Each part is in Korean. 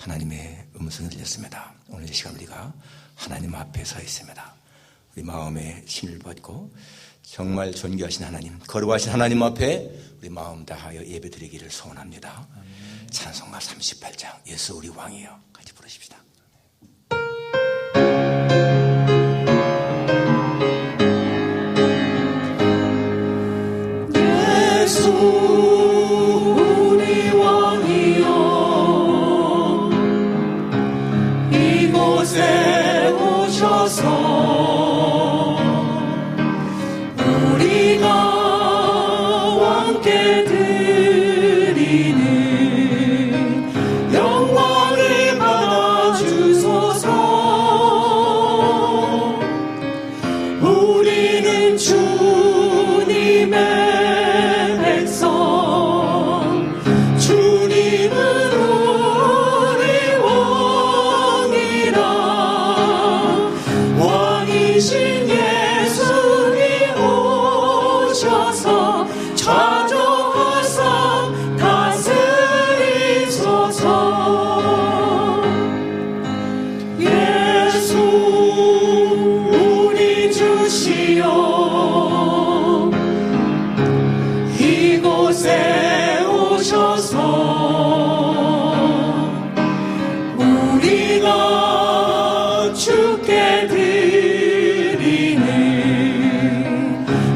하나님의 음성이 들렸습니다. 오늘 이 시간 우리가 하나님 앞에 서 있습니다. 우리 마음에 힘을 받고 정말 존귀하신 하나님, 거룩하신 하나님 앞에 우리 마음 다하여 예배드리기를 소원합니다. 찬송가 38장 예수 우리 왕이여 같이 부르십시다. 예수 우리 왕이여 이곳에 오셔서 우리가 왕께 드리는 영광을 받아주소서. 우리는 주님의 이곳에 오셔서 우리가 주께 드리는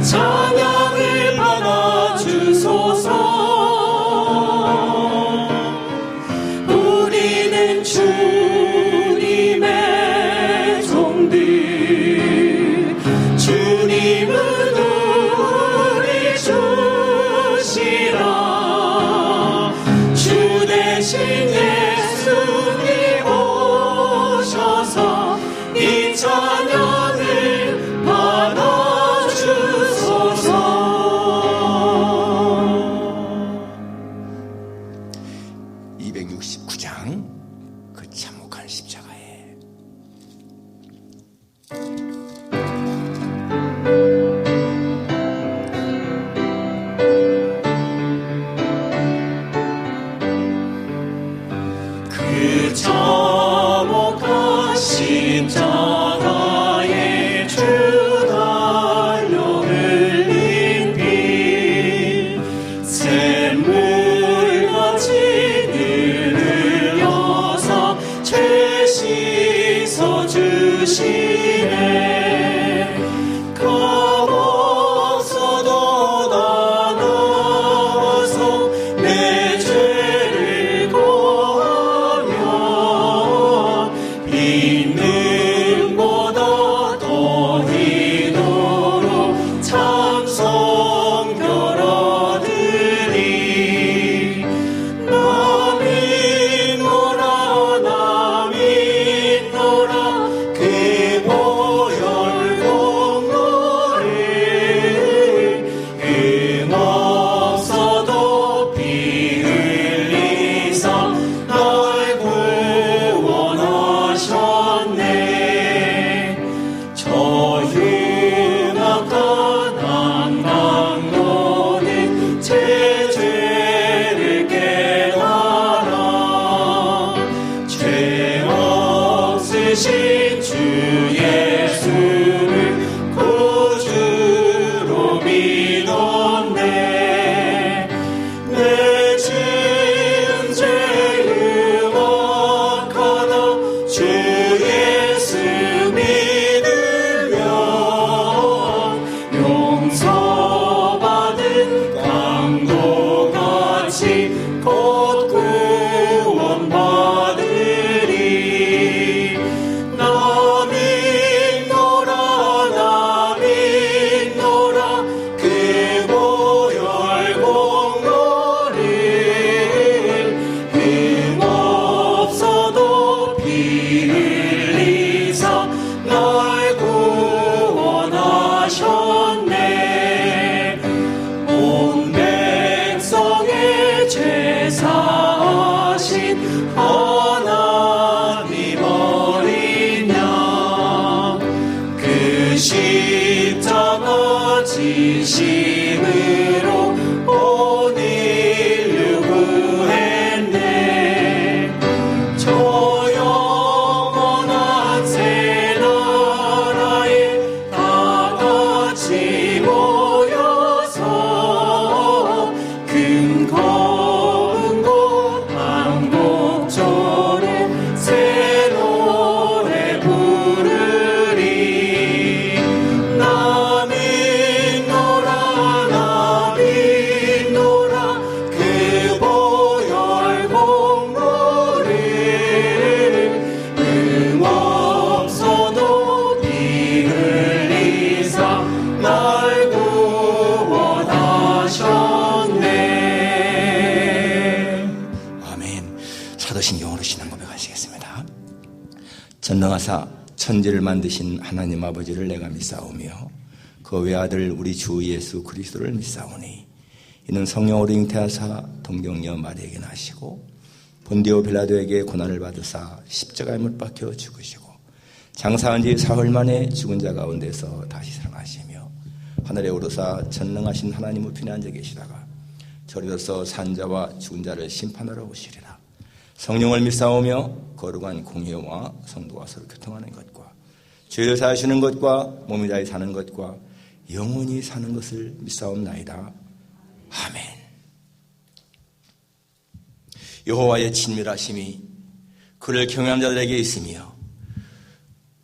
찬양을 받아주소서. 우리는 주님의 종들, 주님은 주 대신 예수님 오셔서 이 찬양을 받아주소서. 269장 그 참혹한 십자가에 그 참혹한 십자가에 주 달려 흘린 피 샘물같이 늘 흘려서 죄 씻어주시네. 겁없어도 나 나와서 내 죄를 있는보다 더히도록 참성 결하들이 나 믿노라 그 보혈 공로를 흠없어도 피 흘리사 날 구원하셨네. 저 흉악한 한강도는 제 죄를 깨달아 죄 없으신 주 예수를 구주로 믿었네. 내 지은 죄 흉악하다 주 예수 믿으면 용서받은 강도같이 곧 구원받으리. 나 이런 고백하시겠습니다. 전능하사 천지를 만드신 하나님 아버지를 내가 믿사오며 그 외아들 우리 주 예수 그리스도를 믿사오니 이는 성령으로 잉태하사 동정녀 마리아에게 나시고 본디오 빌라도에게 고난을 받으사 십자가에 못 박혀 죽으시고 장사한 지 사흘 만에 죽은 자 가운데서 다시 살아나시며 하늘에 오르사 전능하신 하나님 우편에 앉아 계시다가 저리로서 산자와 죽은 자를 심판하러 오시리라. 성령을 믿사오며 거룩한 공회와 성도와 서로 교통하는 것과 죄를 사하시는 것과 몸이 다해 사는 것과 영원히 사는 것을 믿사옵나이다. 아멘. 여호와의 친밀하심이 그를 경외하는 자들에게 있으며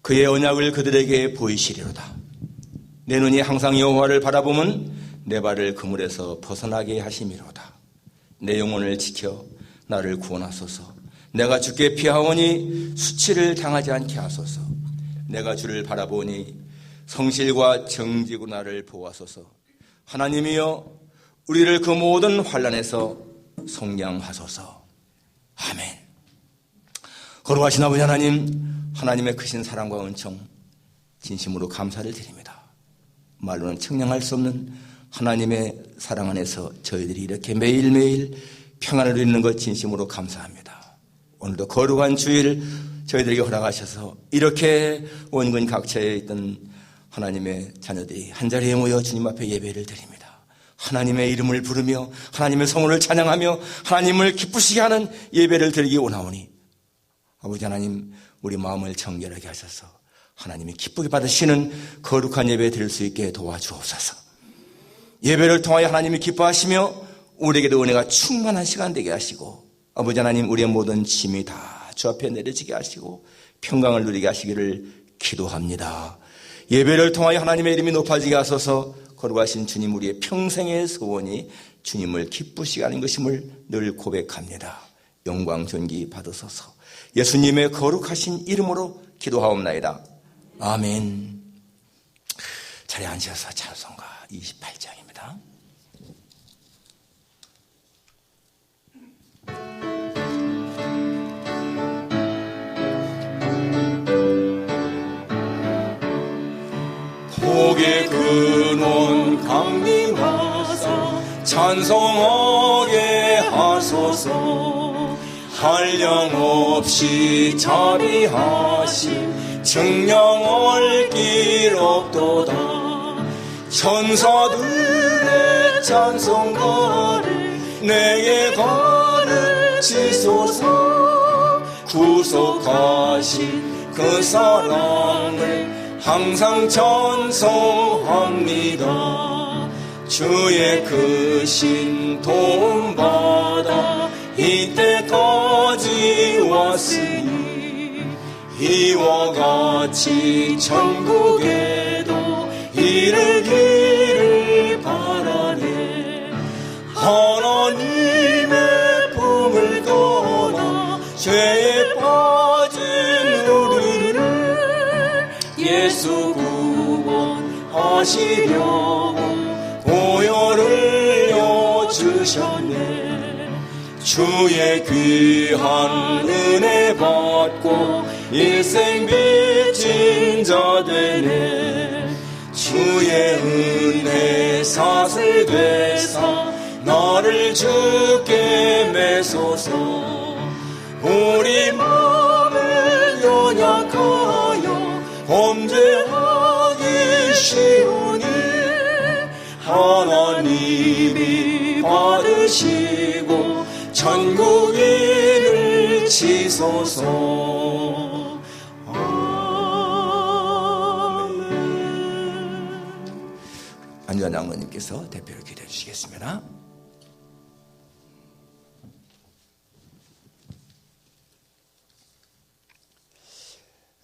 그의 언약을 그들에게 보이시리로다. 내 눈이 항상 여호와를 바라보면 내 발을 그물에서 벗어나게 하심이로다. 내 영혼을 지켜 나를 구원하소서. 내가 주께 피하오니 수치를 당하지 않게 하소서. 내가 주를 바라보니 성실과 정직으로 나를 보호하소서. 하나님이여 우리를 그 모든 환난에서 속량하소서. 아멘. 거룩하신 아버지 하나님, 하나님의 크신 사랑과 은총 진심으로 감사를 드립니다. 말로는 측량할 수 없는 하나님의 사랑 안에서 저희들이 이렇게 매일매일 평안을 누리는 것 진심으로 감사합니다. 오늘도 거룩한 주일 저희들에게 허락하셔서 이렇게 원근 각처에 있던 하나님의 자녀들이 한자리에 모여 주님 앞에 예배를 드립니다. 하나님의 이름을 부르며 하나님의 성호를 찬양하며 하나님을 기쁘시게 하는 예배를 드리기 원하오니 아버지 하나님, 우리 마음을 정결하게 하셔서 하나님이 기쁘게 받으시는 거룩한 예배 드릴 수 있게 도와주옵소서. 예배를 통하여 하나님이 기뻐하시며 우리에게도 은혜가 충만한 시간 되게 하시고 아버지 하나님, 우리의 모든 짐이 다 주 앞에 내려지게 하시고 평강을 누리게 하시기를 기도합니다. 예배를 통하여 하나님의 이름이 높아지게 하소서. 거룩하신 주님, 우리의 평생의 소원이 주님을 기쁘시게 하는 것임을 늘 고백합니다. 영광 존귀 받으소서. 예수님의 거룩하신 이름으로 기도하옵나이다. 아멘. 자리에 앉으셔서 찬송가 28장입니다. 복의 근원 강림하사 찬송하게 하소서. 한량없이 자비하심 증명할 길 없도다. 천사들의 찬송가를 내게 가르치소서. 구속하신 그 사랑을 항상 찬송합니다. 주의 크신 도움받아 이때까지 왔으니 이와 같이 천국에도 이르기를 바라네. 하나님의 품을 떠나 죄에 빠진 우리를 예수 구원하시려고 보혈을 여주셨네. 주의 귀한 은혜 받고 일생 빚진 자 되네. 주의 은혜 사슬 되사 나를 주께 매소서. 우리 마음을 연약하여 범죄하기 쉬우니 하나님이 받으시고 천국 이를 치소서. 아멘. 안주환 장로님께서 대표로 기도해 주시겠습니다.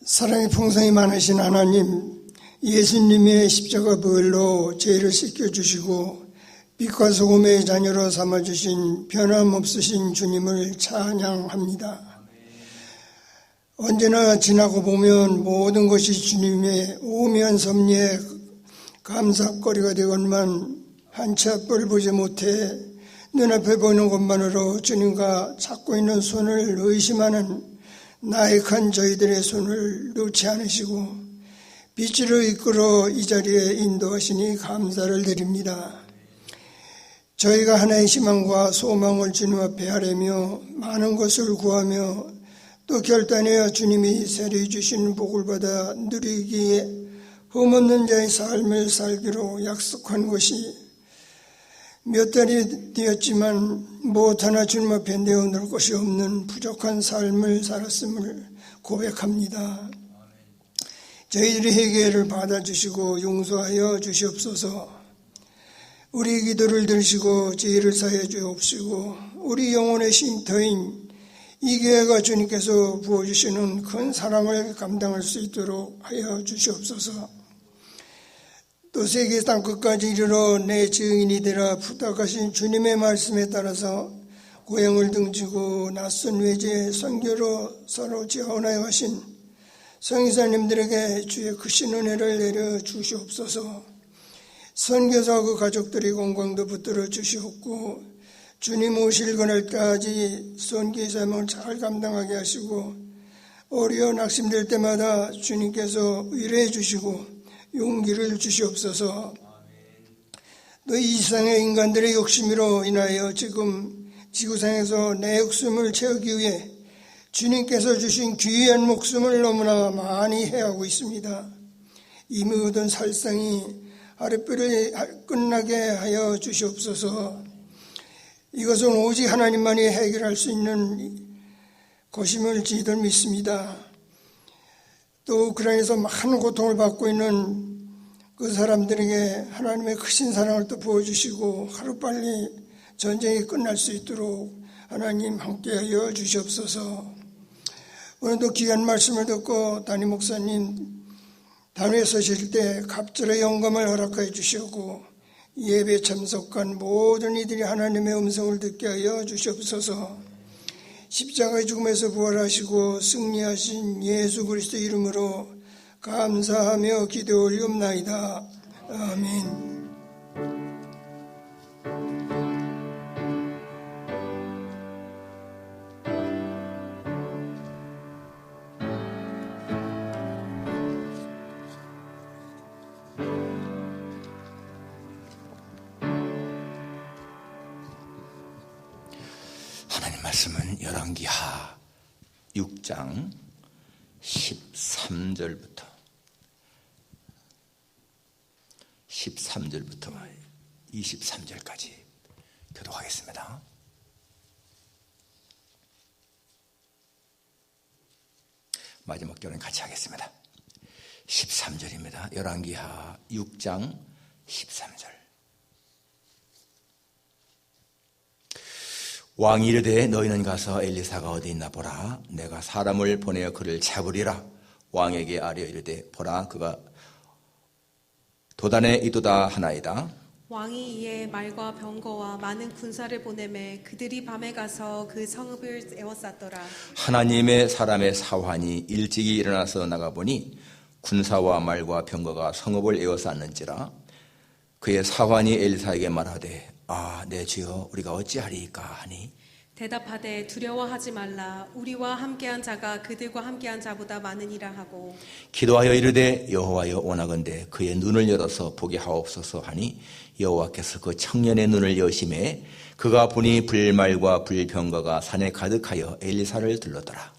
사랑이 풍성히 많으신 하나님, 예수님의 십자가 보혈로 죄를 씻겨주시고 빛과 소금의 자녀로 삼아주신 변함없으신 주님을 찬양합니다. 언제나 지나고 보면 모든 것이 주님의 오묘한 섭리에 감사거리가 되건만 한 채 앞을 보지 못해 눈앞에 보이는 것만으로 주님과 찾고 있는 손을 의심하는 나약한 저희들의 손을 놓지 않으시고 빛으로 이끌어 이 자리에 인도하시니 감사를 드립니다. 저희가 하나의 희망과 소망을 주님 앞에 하려며 많은 것을 구하며 또 결단하여 주님이 세례 주신 복을 받아 누리기에 흠없는 자의 삶을 살기로 약속한 것이 몇 달이 되었지만 무엇 하나 주님 앞에 내어놓을 것이 없는 부족한 삶을 살았음을 고백합니다. 저희들의 회개를 받아주시고 용서하여 주시옵소서. 우리 기도를 들으시고 죄를 사해 주옵시고 우리 영혼의 쉼터인 이 교회가 주님께서 부어주시는 큰 사랑을 감당할 수 있도록 하여 주시옵소서. 또 세계 땅끝까지 이르러 내 증인이 되라 부탁하신 주님의 말씀에 따라서 고향을 등지고 낯선 외지에 선교로 서로 지원하여 가신 성의사님들에게 주의 크신 은혜를 내려 주시옵소서. 선교사 그 가족들의 건강도 붙들어 주시옵고 주님 오실 그날까지 선교의 삶을 잘 감당하게 하시고 어려 낙심될 때마다 주님께서 위로해 주시고 용기를 주시옵소서. 또 이 세상의 인간들의 욕심으로 인하여 지금 지구상에서 내 목숨을 채우기 위해 주님께서 주신 귀한 목숨을 너무나 많이 해하고 있습니다. 이 모든 살상이 아랫배를 끝나게 하여 주시옵소서. 이것은 오직 하나님만이 해결할 수 있는 것임을 저희들 믿습니다. 또 우크라이나에서 많은 고통을 받고 있는 그 사람들에게 하나님의 크신 사랑을 또 부어주시고 하루빨리 전쟁이 끝날 수 있도록 하나님 함께하여 주시옵소서. 오늘도 귀한 말씀을 듣고 담임 목사님 단위에 서실 때 갑절의 영감을 허락하여 주시고 예배 참석한 모든 이들이 하나님의 음성을 듣게 하여 주시옵소서. 십자가의 죽음에서 부활하시고 승리하신 예수 그리스도 이름으로 감사하며 기도 올리옵나이다. 아멘. 하나님 말씀은 열왕기하 6장 13절부터 23절까지 교독하겠습니다. 마지막 결은 같이 하겠습니다. 13절입니다. 열왕기하 6장 13절. 왕이 이르되 너희는 가서 엘리사가 어디 있나 보라. 내가 사람을 보내어 그를 잡으리라. 왕에게 아뢰어 이르되 보라 그가 도단에 이도다 하나이다. 왕이 이에 말과 병거와 많은 군사를 보내매 그들이 밤에 가서 그 성읍을 에워쌌더라. 하나님의 사람의 사환이 일찍이 일어나서 나가보니 군사와 말과 병거가 성읍을 에워쌌는지라. 그의 사환이 엘리사에게 말하되 내 주여 우리가 어찌하리이까 하니 대답하되 두려워하지 말라. 우리와 함께한 자가 그들과 함께한 자보다 많으니라 하고 기도하여 이르되 여호와여 원하건대 그의 눈을 열어서 보게 하옵소서 하니 여호와께서 그 청년의 눈을 여심해 그가 보니 불말과 불병거가 산에 가득하여 엘리사를 들렀더라.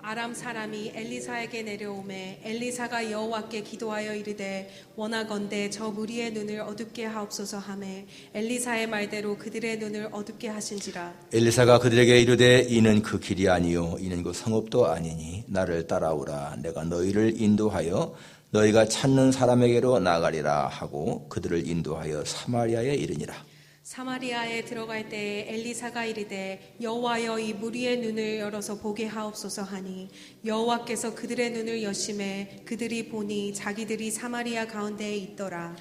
아람 사람이 엘리사에게 내려오매 엘리사가 여호와께 기도하여 이르되 원하건대 저 무리의 눈을 어둡게 하옵소서 하매 엘리사의 말대로 그들의 눈을 어둡게 하신지라. 엘리사가 그들에게 이르되 이는 그 길이 아니요 이는 그 성읍도 아니니 나를 따라오라. 내가 너희를 인도하여 너희가 찾는 사람에게로 나가리라 하고 그들을 인도하여 사마리아에 이르니라. 사마리아에 들어갈 때에 엘리사가 이르되 여호와여 이 무리의 눈을 열어서 보게 하옵소서 하니 여호와께서 그들의 눈을 여심해 그들이 보니 자기들이 사마리아 가운데에 있더라.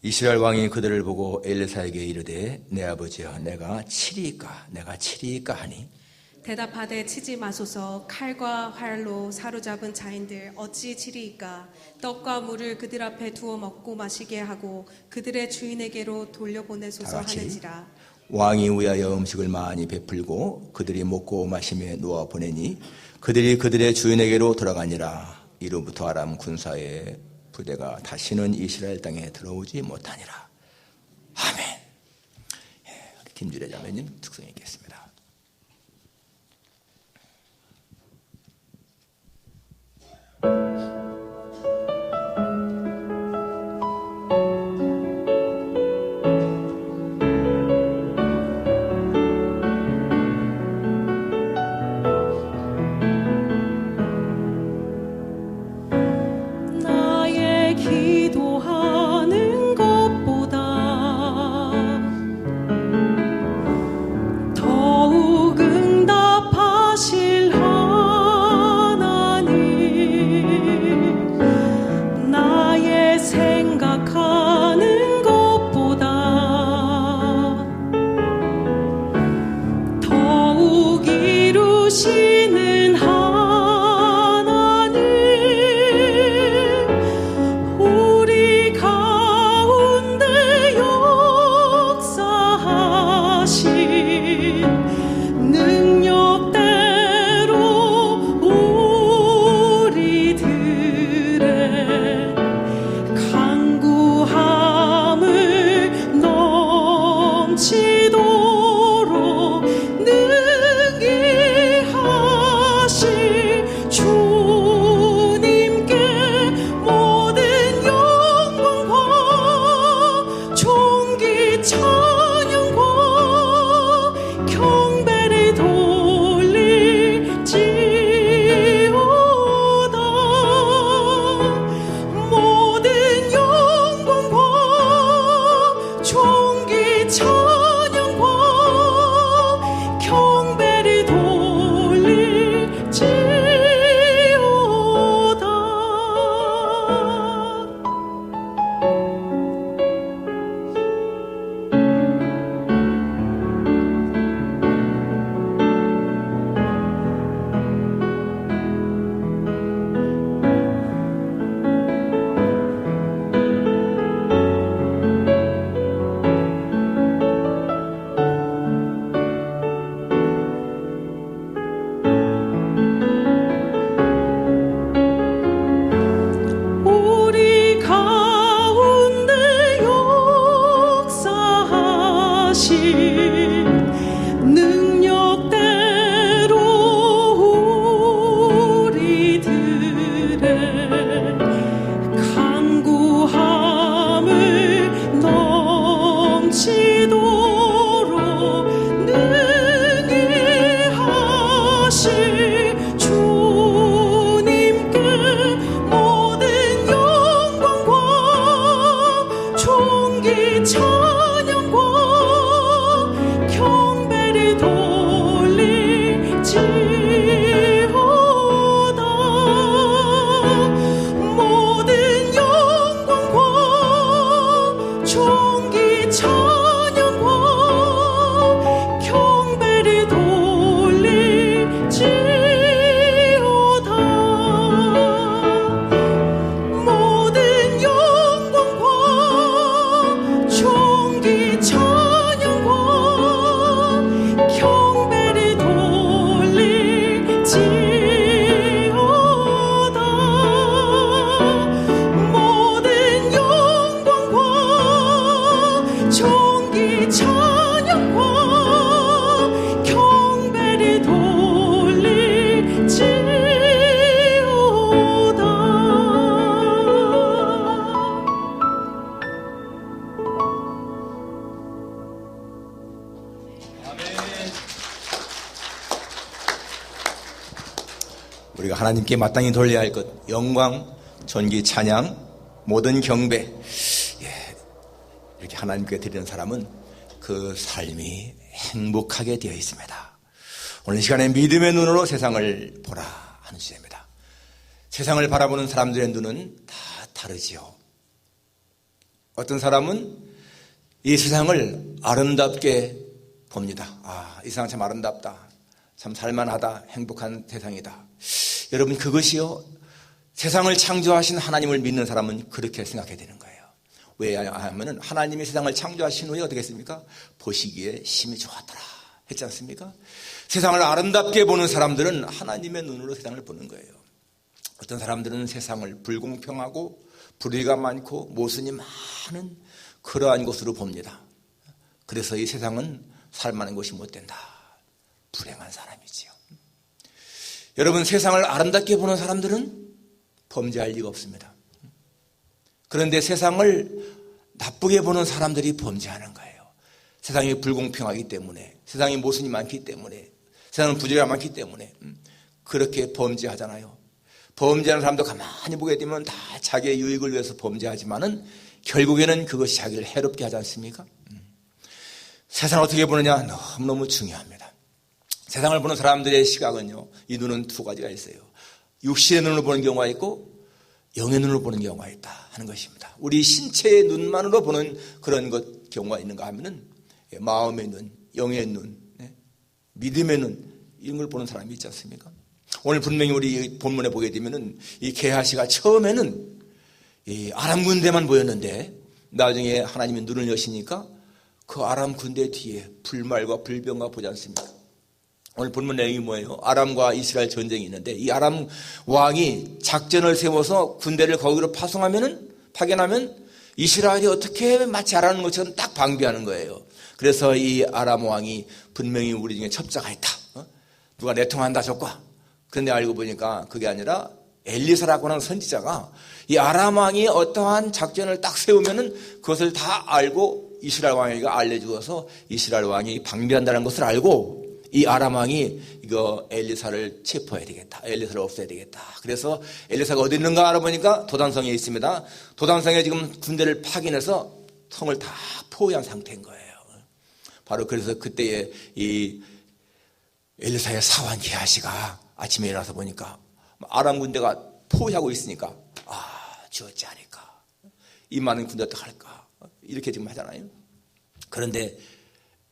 이스라엘 왕이 그들을 보고 엘리사에게 이르되 내 아버지여 내가 치리이까 하니 대답하되 치지 마소서. 칼과 활로 사로잡은 자인들 어찌 치리이까. 떡과 물을 그들 앞에 두어 먹고 마시게 하고 그들의 주인에게로 돌려보내소서 하는지라. 왕이 위하여 음식을 많이 베풀고 그들이 먹고 마시며 놓아 보내니 그들이 그들의 주인에게로 돌아가니라. 이로부터 아람 군사의 부대가 다시는 이스라엘 땅에 들어오지 못하니라. 아멘. 김주래 자매님 특성 있겠습니다. 나의 기도하는 것보다 더욱 응답하실 하나님, 나의 생각하는 것보다 더욱 이루시는 하나님, 우리 가운데 역사하신 능력대로 우리들의 간구함을 넘치도록 능히 하실 주님께 모든 영광과 존귀 찬양과 경배를 돌릴지어다. 모든 영광과 존귀 찬양과 경배를 돌릴지어다. 우리 가운데 역사하신 능력대로 우리들의 간구함을 넘치도록 능히 하실 주님께 모든 영광과 존귀 찬양과 경배를 돌릴지어다. 모든 영광과 존귀 찬양과 경배를 돌릴지어다. 모든 영광과 존귀 찬양과 경배를 돌릴지어다. 모든 영광과 존귀 찬양과 경배를 우리가 하나님께 마땅히 돌려야 할 것, 영광, 존귀, 찬양, 모든 경배, 이렇게 하나님께 드리는 사람은 그 삶이 행복하게 되어 있습니다. 오늘 이 시간에 믿음의 눈으로 세상을 보라 하는 주제입니다. 세상을 바라보는 사람들의 눈은 다 다르지요. 어떤 사람은 이 세상을 아름답게 봅니다. 이 세상 참 아름답다, 참 살만하다, 행복한 세상이다. 여러분, 그것이요, 세상을 창조하신 하나님을 믿는 사람은 그렇게 생각해야 되는 거예요. 왜냐하면 하나님이 세상을 창조하신 후에 어떻게 했습니까? 보시기에 심히 좋았더라 했지 않습니까? 세상을 아름답게 보는 사람들은 하나님의 눈으로 세상을 보는 거예요. 어떤 사람들은 세상을 불공평하고 불의가 많고 모순이 많은 그러한 곳으로 봅니다. 그래서 이 세상은 살만한 곳이 못 된다. 불행한 사람이지요. 여러분, 세상을 아름답게 보는 사람들은 범죄할 리가 없습니다. 그런데 세상을 나쁘게 보는 사람들이 범죄하는 거예요. 세상이 불공평하기 때문에, 세상에 모순이 많기 때문에, 세상은 부조리가 많기 때문에 그렇게 범죄하잖아요. 범죄하는 사람도 가만히 보게 되면 다 자기의 유익을 위해서 범죄하지만은 결국에는 그것이 자기를 해롭게 하지 않습니까? 세상을 어떻게 보느냐 너무너무 중요합니다. 세상을 보는 사람들의 시각은요, 이 눈은 두 가지가 있어요. 육신의 눈으로 보는 경우가 있고 영의 눈으로 보는 경우가 있다 하는 것입니다. 우리 신체의 눈만으로 보는 그런 경우가 있는가 하면은 마음의 눈, 영의 눈, 믿음의 눈, 이런 걸 보는 사람이 있지 않습니까? 오늘 분명히 우리 본문에 보게 되면은 이 게하시가 처음에는 이 아람 군대만 보였는데 나중에 하나님이 눈을 여시니까 그 아람 군대 뒤에 불말과 불병과 보지 않습니까? 오늘 본문 내용이 뭐예요? 아람과 이스라엘 전쟁이 있는데 이 아람 왕이 작전을 세워서 군대를 거기로 파견하면 이스라엘이 어떻게 마치 잘하는 것처럼 딱 방비하는 거예요. 그래서 이 아람 왕이 분명히 우리 중에 첩자가 있다. 누가 내통한다 저과. 그런데 알고 보니까 그게 아니라 엘리사라고 하는 선지자가 이 아람 왕이 어떠한 작전을 딱 세우면은 그것을 다 알고 이스라엘 왕에게 알려주어서 이스라엘 왕이 방비한다는 것을 알고 이 아람 왕이 이거 엘리사를 체포해야 되겠다. 엘리사를 없애야 되겠다. 그래서 엘리사가 어디 있는가 알아보니까 도단성에 있습니다. 도단성에 지금 군대를 파견해서 성을 다 포위한 상태인 거예요. 바로 그래서 그때에 이 엘리사의 사환 게하시가 아침에 일어나서 보니까 아람 군대가 포위하고 있으니까 죽었지 않을까. 이 많은 군대 어떡할까. 이렇게 지금 하잖아요. 그런데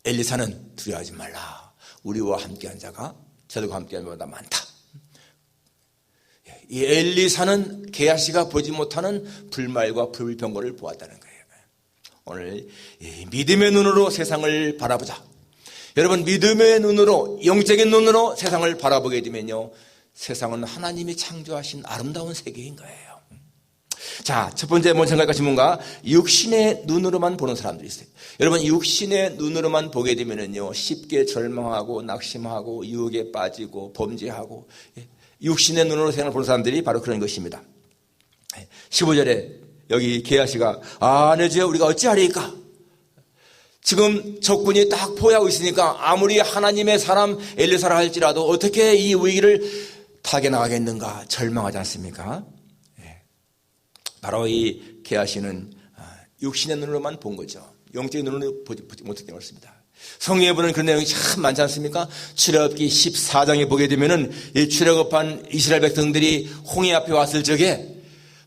엘리사는 두려워하지 말라. 우리와 함께한 자가 저들과 함께한 자보다 많다. 이 엘리사는 게하시가 보지 못하는 불말과 불병거를 보았다는 거예요. 오늘 믿음의 눈으로 세상을 바라보자. 여러분, 믿음의 눈으로, 영적인 눈으로 세상을 바라보게 되면요, 세상은 하나님이 창조하신 아름다운 세계인 거예요. 자, 첫 번째 뭔 생각할 것이 뭔가? 육신의 눈으로만 보는 사람들이 있어요. 여러분, 육신의 눈으로만 보게 되면은요, 쉽게 절망하고 낙심하고 유혹에 빠지고 범죄하고, 육신의 눈으로 세상을 보는 사람들이 바로 그런 것입니다. 15절에 여기 게하시가 내 주여 우리가 어찌하리까? 지금 적군이 딱 포위하고 있으니까 아무리 하나님의 사람 엘리사라 할지라도 어떻게 이 위기를 타개나가겠는가 절망하지 않습니까? 바로 이 게하시는 육신의 눈으로만 본 거죠. 영적인 눈으로 보지 못했던 것입니다. 성경에 보는 그런 내용이 참 많지 않습니까? 출애굽기 14장에 보게 되면은 이 출애굽한 이스라엘 백성들이 홍해 앞에 왔을 적에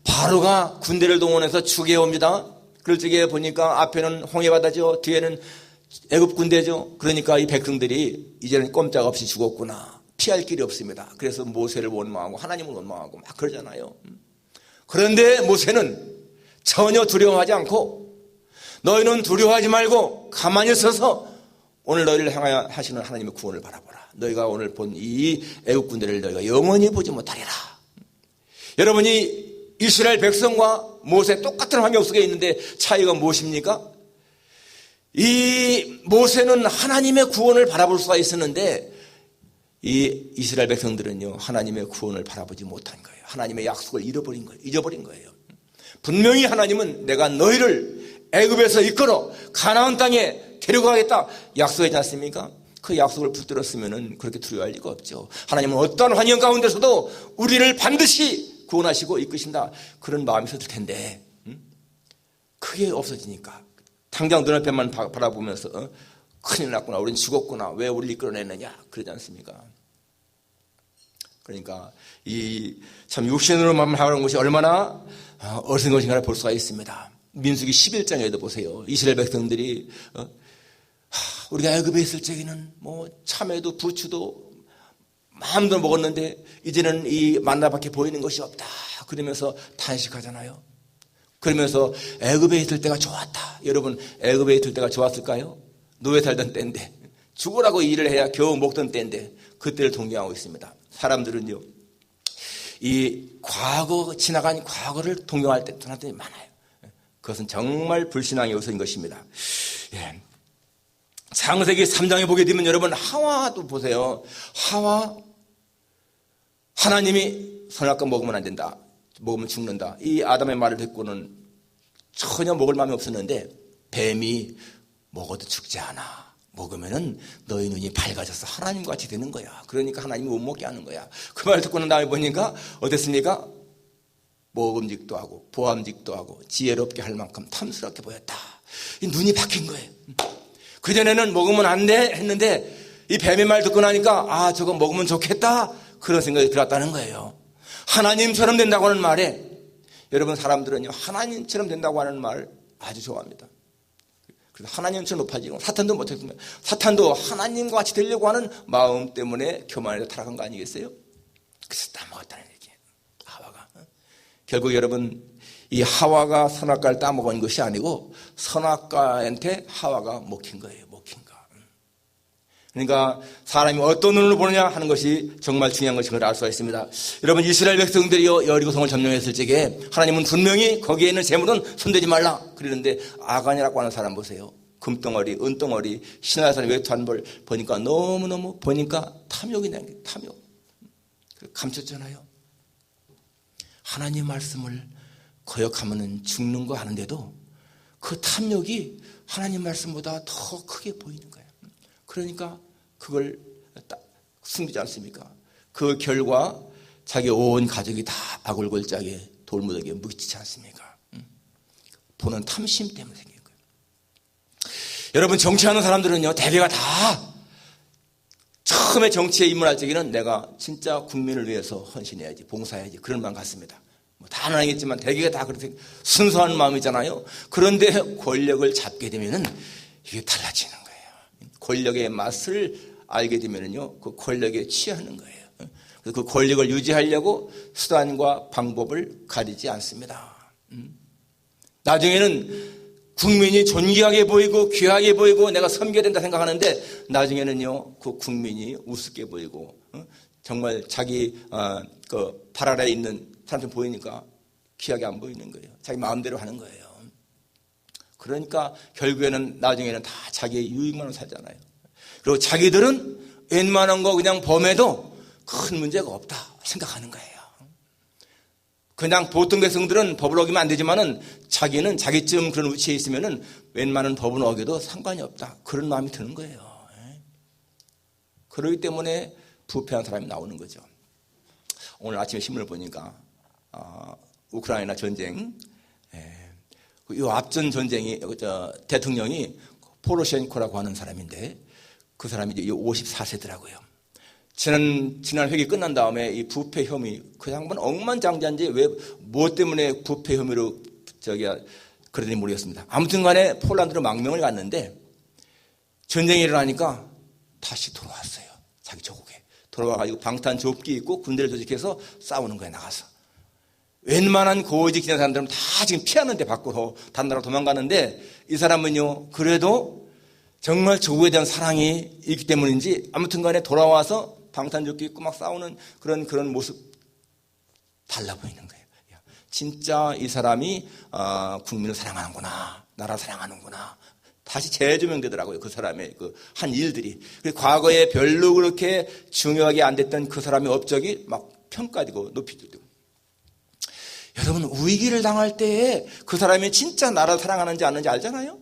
바로가 군대를 동원해서 죽여옵니다. 그럴 적에 보니까 앞에는 홍해 바다죠. 뒤에는 애굽 군대죠. 그러니까 이 백성들이 이제는 꼼짝없이 죽었구나. 피할 길이 없습니다. 그래서 모세를 원망하고 하나님을 원망하고 막 그러잖아요. 그런데 모세는 전혀 두려워하지 않고 너희는 두려워하지 말고 가만히 서서 오늘 너희를 향하여 하시는 하나님의 구원을 바라보라. 너희가 오늘 본 이 애국 군대를 너희가 영원히 보지 못하리라. 여러분이 이스라엘 백성과 모세 똑같은 환경 속에 있는데 차이가 무엇입니까? 이 모세는 하나님의 구원을 바라볼 수가 있었는데 이 이스라엘 백성들은요, 하나님의 구원을 바라보지 못한 거예요. 하나님의 약속을 잊어버린 거예요. 분명히 하나님은 내가 너희를 애굽에서 이끌어 가나안 땅에 데려가겠다 약속했지 않습니까? 그 약속을 붙들었으면 그렇게 두려워할 리가 없죠. 하나님은 어떠한 환경 가운데서도 우리를 반드시 구원하시고 이끄신다. 그런 마음이 있었을 텐데 그게 없어지니까 당장 눈앞에만 바라보면서 큰일 났구나. 우린 죽었구나. 왜 우리를 이끌어내느냐. 그러지 않습니까? 그러니까 이 참 육신으로만 하는 것이 얼마나 어리석은 것인가를 볼 수가 있습니다. 민수기 11장에도 보세요. 이스라엘 백성들이 우리가 애굽에 있을 적에는 뭐 참외도 부추도 마음대로 먹었는데 이제는 이 만나밖에 보이는 것이 없다. 그러면서 탄식하잖아요. 그러면서 애굽에 있을 때가 좋았다. 여러분, 애굽에 있을 때가 좋았을까요? 노예 살던 때인데 죽으라고 일을 해야 겨우 먹던 때인데 그때를 동경하고 있습니다. 사람들은요, 이 지나간 과거를 동경할 때 사람들이 많아요. 그것은 정말 불신앙의 요소인 것입니다. 예. 창세기 3장에 보게 되면 여러분 하와도 보세요. 하나님이 선악과 먹으면 안 된다. 먹으면 죽는다. 이 아담의 말을 듣고는 전혀 먹을 마음이 없었는데 뱀이 먹어도 죽지 않아. 먹으면은 너희 눈이 밝아져서 하나님과 같이 되는 거야. 그러니까 하나님이 못 먹게 하는 거야. 그 말 듣고 난 다음에 보니까 어땠습니까? 먹음직도 하고 보암직도 하고 지혜롭게 할 만큼 탐스럽게 보였다. 이 눈이 바뀐 거예요. 그전에는 먹으면 안 돼 했는데 이 뱀의 말 듣고 나니까 저거 먹으면 좋겠다. 그런 생각이 들었다는 거예요. 하나님처럼 된다고 하는 말에 여러분 사람들은요, 하나님처럼 된다고 하는 말 아주 좋아합니다. 그래서 하나님처럼 높아지고 사탄도 못했습니다. 사탄도 하나님과 같이 되려고 하는 마음 때문에 교만에서 타락한 거 아니겠어요? 그래서 따먹었다는 얘기예요. 하와가. 결국 여러분 이 하와가 선악과를 따먹은 것이 아니고 선악과한테 하와가 먹힌 거예요. 먹힌 거. 그러니까 사람이 어떤 눈으로 보느냐 하는 것이 정말 중요한 것인 걸 알 수가 있습니다. 여러분 이스라엘 백성들이 여리고성을 점령했을 적에 하나님은 분명히 거기에 있는 재물은 손대지 말라 그러는데 아간이라고 하는 사람 보세요. 금덩어리, 은덩어리, 신하산 외투한 벌 보니까 너무너무 보니까 탐욕이 나는 게 탐욕. 감췄잖아요. 하나님 말씀을 거역하면 죽는 거 하는데도 그 탐욕이 하나님 말씀보다 더 크게 보이는 거예요. 그러니까 그걸 숨기지 않습니까? 그 결과 자기 온 가족이 다 아골골짜기에 돌무더기에 묻히지 않습니까? 보는 탐심 때문에 생긴 거예요. 여러분 정치하는 사람들은요 대개가 다 처음에 정치에 입문할 적에는 내가 진짜 국민을 위해서 헌신해야지 봉사해야지 그런 마음 같습니다. 다는 아니겠지만 대개가 다 그렇게 순수한 마음이잖아요. 그런데 권력을 잡게 되면은 이게 달라지는 거예요. 권력의 맛을 알게 되면은요, 그 권력에 취하는 거예요. 그래서 그 권력을 유지하려고 수단과 방법을 가리지 않습니다. 나중에는 국민이 존귀하게 보이고 귀하게 보이고 내가 섬겨야 된다 생각하는데 나중에는요, 그 국민이 우습게 보이고 정말 자기 그 발 아래에 있는 사람들 보이니까 귀하게 안 보이는 거예요. 자기 마음대로 하는 거예요. 그러니까 결국에는 나중에는 다 자기의 유익만으로 살잖아요. 그리고 자기들은 웬만한 거 그냥 범해도 큰 문제가 없다 생각하는 거예요. 그냥 보통 백성들은 법을 어기면 안 되지만은 자기는 자기쯤 그런 위치에 있으면은 웬만한 법은 어겨도 상관이 없다. 그런 마음이 드는 거예요. 그렇기 때문에 부패한 사람이 나오는 거죠. 오늘 아침에 신문을 보니까 우크라이나 전쟁, 이 앞전 전쟁이 대통령이 포로셴코라고 하는 사람인데 그 사람이 이제 54세더라고요. 지난 회기 끝난 다음에 이 부패 혐의 그 양반 억만장자인지 왜 뭐 때문에 부패 혐의로 그러더니 모르겠습니다. 아무튼간에 폴란드로 망명을 갔는데 전쟁이 일어나니까 다시 돌아왔어요. 자기 조국에 돌아와가지고 방탄 조끼 입고 군대를 조직해서 싸우는 거에 나가서. 웬만한 고위직 지낸 사람들은 다 지금 피하는데 밖으로 다른 나라로 도망가는데 이 사람은요 그래도 정말 조국에 대한 사랑이 있기 때문인지 아무튼 간에 돌아와서 방탄조끼 입고 막 싸우는 그런 모습 달라 보이는 거예요. 진짜 이 사람이 국민을 사랑하는구나, 나라 사랑하는구나. 다시 재조명되더라고요. 그 사람의 그 한 일들이. 과거에 별로 그렇게 중요하게 안 됐던 그 사람의 업적이 막 평가되고 높이되고. 여러분 위기를 당할 때에 그 사람이 진짜 나라를 사랑하는지 아는지 알잖아요.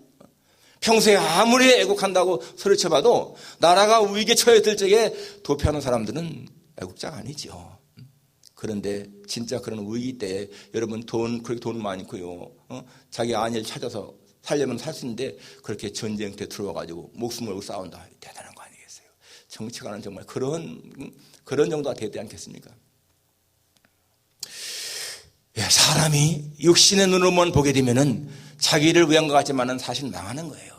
평소에 아무리 애국한다고 소리쳐봐도 나라가 위기에 처해들 적에 도피하는 사람들은 애국자가 아니죠. 그런데 진짜 그런 위기 때에 여러분 그렇게 돈 많고요. 자기 안위를 찾아서 살려면 살 수 있는데 그렇게 전쟁터에 들어와가지고 목숨 걸고 싸운다. 대단한 거 아니겠어요. 정치가는 정말 그런 정도가 되지 않겠습니까? 사람이 육신의 눈으로만 보게 되면은 자기를 위한 것 같지만은 사실 망하는 거예요.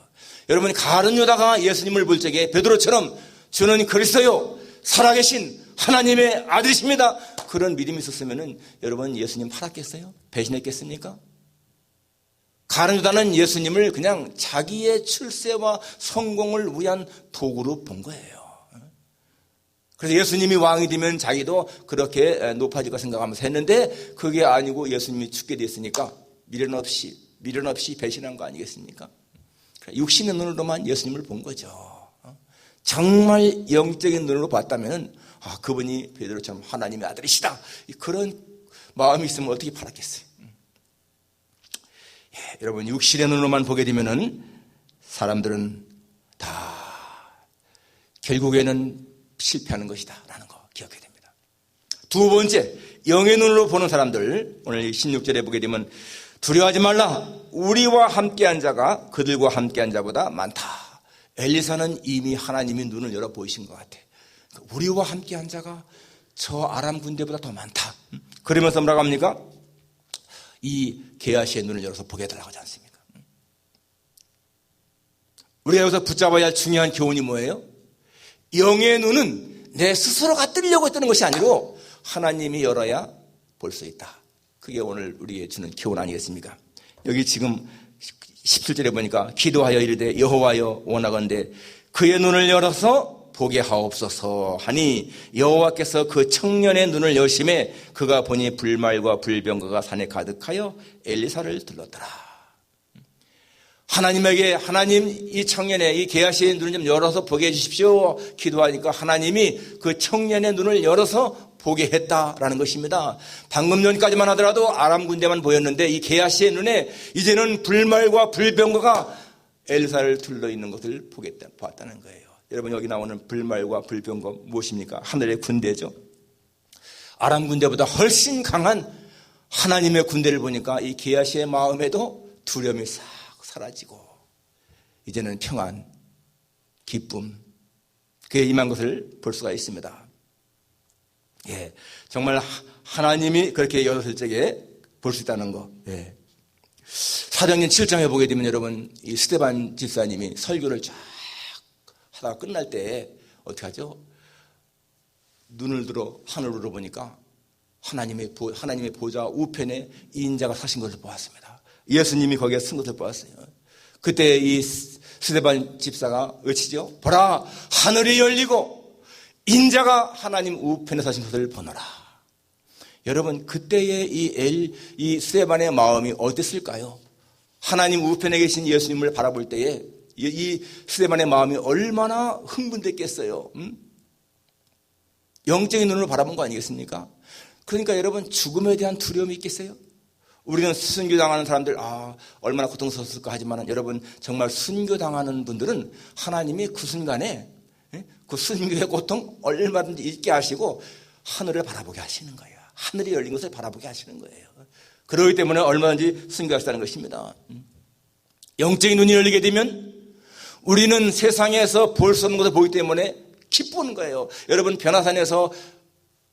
여러분이 가룟 유다가 예수님을 볼 적에 베드로처럼 주는 그리스도요 살아계신 하나님의 아들이십니다. 그런 믿음이 있었으면은 여러분 예수님 팔았겠어요? 배신했겠습니까? 가룟 유다는 예수님을 그냥 자기의 출세와 성공을 위한 도구로 본 거예요. 그래서 예수님이 왕이 되면 자기도 그렇게 높아질까 생각하면서 했는데 그게 아니고 예수님이 죽게 됐으니까 미련 없이 배신한 거 아니겠습니까? 육신의 눈으로만 예수님을 본 거죠. 정말 영적인 눈으로 봤다면 그분이 베드로처럼 하나님의 아들이시다, 그런 마음이 있으면 어떻게 바랐겠어요? 여러분, 육신의 눈으로만 보게 되면은 사람들은 다 결국에는 실패하는 것이다 라는 거 기억해야 됩니다. 두 번째, 영의 눈으로 보는 사람들, 오늘 16절에 보게 되면 두려워하지 말라, 우리와 함께한 자가 그들과 함께한 자보다 많다. 엘리사는 이미 하나님이 눈을 열어 보이신 것 같아. 우리와 함께한 자가 저 아람 군대보다 더 많다. 그러면서 뭐라고 합니까? 이 게하시의 눈을 열어서 보게 해달라고 하지 않습니까? 우리가 여기서 붙잡아야 할 중요한 교훈이 뭐예요? 영의 눈은 내 스스로가 뜨려고 뜨는 것이 아니고 하나님이 열어야 볼 수 있다. 그게 오늘 우리에게 주는 교훈 아니겠습니까? 여기 지금 17절에 보니까 기도하여 이르되 여호와여 원하건대 그의 눈을 열어서 보게 하옵소서 하니 여호와께서 그 청년의 눈을 여심해 그가 보니 불말과 불병거가 산에 가득하여 엘리사를 들렀더라. 하나님에게 하나님 이 청년의 이 게하시의 눈을 좀 열어서 보게 해주십시오 기도하니까 하나님이 그 청년의 눈을 열어서 보게 했다라는 것입니다. 방금 전까지만 하더라도 아람 군대만 보였는데 이 게하시의 눈에 이제는 불말과 불병거가 엘리사를 둘러있는 것을 보았다는 거예요. 여러분, 여기 나오는 불말과 불병거 무엇입니까? 하늘의 군대죠. 아람 군대보다 훨씬 강한 하나님의 군대를 보니까 이 게하시의 마음에도 두려움이 싹 사라지고 이제는 평안, 기쁨, 그에 임한 것을 볼 수가 있습니다. 정말 하나님이 그렇게 열었을 적에 볼 수 있다는 거. 사도행전 7장에 보게 되면 여러분, 이 스데반 집사님이 설교를 쫙 하다가 끝날 때 어떻게 하죠? 눈을 들어 하늘으로 보니까 하나님의 보좌 우편에 이 인자가 서신 것을 보았습니다. 예수님이 거기에 쓴 것을 보았어요. 그때 이 스데반 집사가 외치죠. 보라, 하늘이 열리고 인자가 하나님 우편에 서신 것을 보노라. 여러분, 그때의 이 스데반의 마음이 어땠을까요? 하나님 우편에 계신 예수님을 바라볼 때에 이 스데반의 마음이 얼마나 흥분됐겠어요. 영적인 눈으로 바라본 거 아니겠습니까? 그러니까 여러분, 죽음에 대한 두려움이 있겠어요? 우리는 순교당하는 사람들 얼마나 고통스러웠을까 하지만 여러분, 정말 순교당하는 분들은 하나님이 그 순간에 그 순교의 고통 얼마든지 잊게 하시고 하늘을 바라보게 하시는 거예요. 하늘이 열린 것을 바라보게 하시는 거예요. 그렇기 때문에 얼마든지 순교하시다는 것입니다. 영적인 눈이 열리게 되면 우리는 세상에서 볼 수 없는 것을 보기 때문에 기쁘는 거예요. 여러분, 변화산에서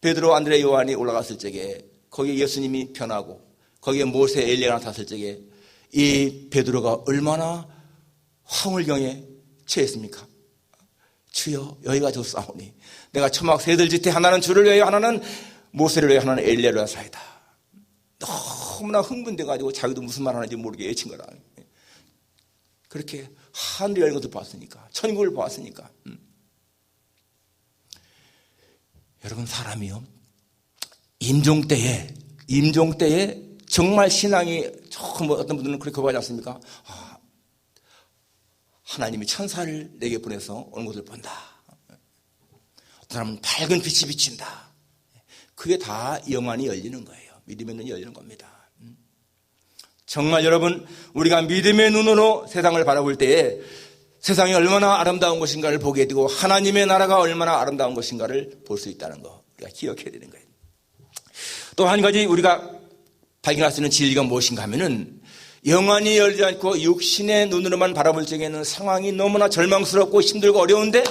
베드로, 안드레, 요한이 올라갔을 적에 거기에 예수님이 변하고 거기에 모세, 엘리야가 나탔을 적에 이 베드로가 얼마나 황홀경에 처했습니까? 주여, 여기가 좋사오니 내가 초막 새들짓에 하나는 주를 위하여 하나는 모세를 위하여 하나는 엘리야를 위하여 사이다. 너무나 흥분돼가지고 자기도 무슨 말 하는지 모르게 외친 거라. 그렇게 하늘이 열린 것을 봤으니까, 천국을 보았으니까. 여러분, 사람이요, 임종 때에 정말 신앙이 어떤 분들은 그렇게 고백하지 않습니까? 하나님이 천사를 내게 보내서 오는 것을 본다. 어떤 사람은 밝은 빛이 비친다. 그게 다 영안이 열리는 거예요. 믿음의 눈이 열리는 겁니다. 정말 여러분, 우리가 믿음의 눈으로 세상을 바라볼 때에 세상이 얼마나 아름다운 것인가를 보게 되고 하나님의 나라가 얼마나 아름다운 것인가를 볼 수 있다는 거 우리가 기억해야 되는 거예요. 또 한 가지 우리가 발견할 수 있는 진리가 무엇인가 하면은 영안이 열리지 않고 육신의 눈으로만 바라볼 적에는 상황이 너무나 절망스럽고 힘들고 어려운데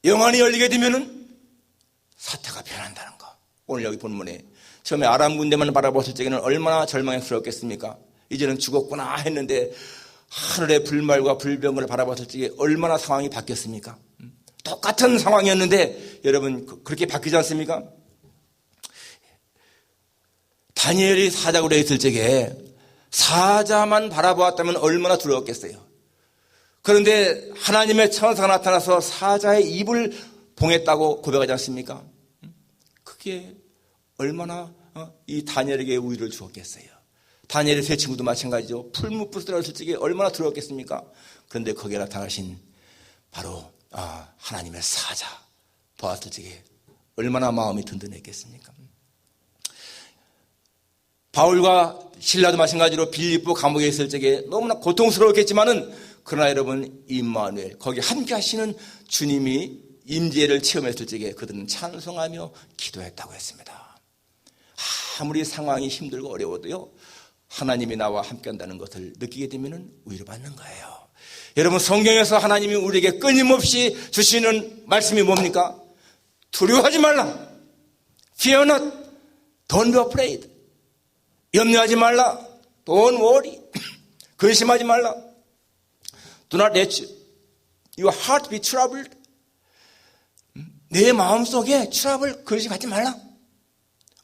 영안이 열리게 되면은 사태가 변한다는 거. 오늘 여기 본문에 처음에 아람 군대만 바라봤을 적에는 얼마나 절망스럽겠습니까? 이제는 죽었구나 했는데 하늘의 불말과 불병을 바라봤을 적에 얼마나 상황이 바뀌었습니까? 똑같은 상황이었는데 여러분, 그렇게 바뀌지 않습니까? 다니엘이 사자굴에 있을 적에 사자만 바라보았다면 얼마나 두려웠겠어요. 그런데 하나님의 천사가 나타나서 사자의 입을 봉했다고 고백하지 않습니까? 그게 얼마나 이 다니엘에게 우위를 주었겠어요. 다니엘의 세 친구도 마찬가지죠. 풀무불 들어갔을 적에 얼마나 두려웠겠습니까? 그런데 거기에 나타나신 바로 하나님의 사자 보았을 적에 얼마나 마음이 든든했겠습니까? 바울과 실라도 마찬가지로 빌립보 감옥에 있을 적에 너무나 고통스러웠겠지만은 그러나 여러분 임마누엘 거기 함께 하시는 주님이 임재를 체험했을 적에 그들은 찬송하며 기도했다고 했습니다. 아무리 상황이 힘들고 어려워도요 하나님이 나와 함께 한다는 것을 느끼게 되면 위로 받는 거예요. 여러분 성경에서 하나님이 우리에게 끊임없이 주시는 말씀이 뭡니까? 두려워하지 말라. Fear not. Don't be afraid. 염려하지 말라. Don't worry. 근심하지 말라. Do not let your heart be troubled. 내 마음속에 트러블 근심하지 말라.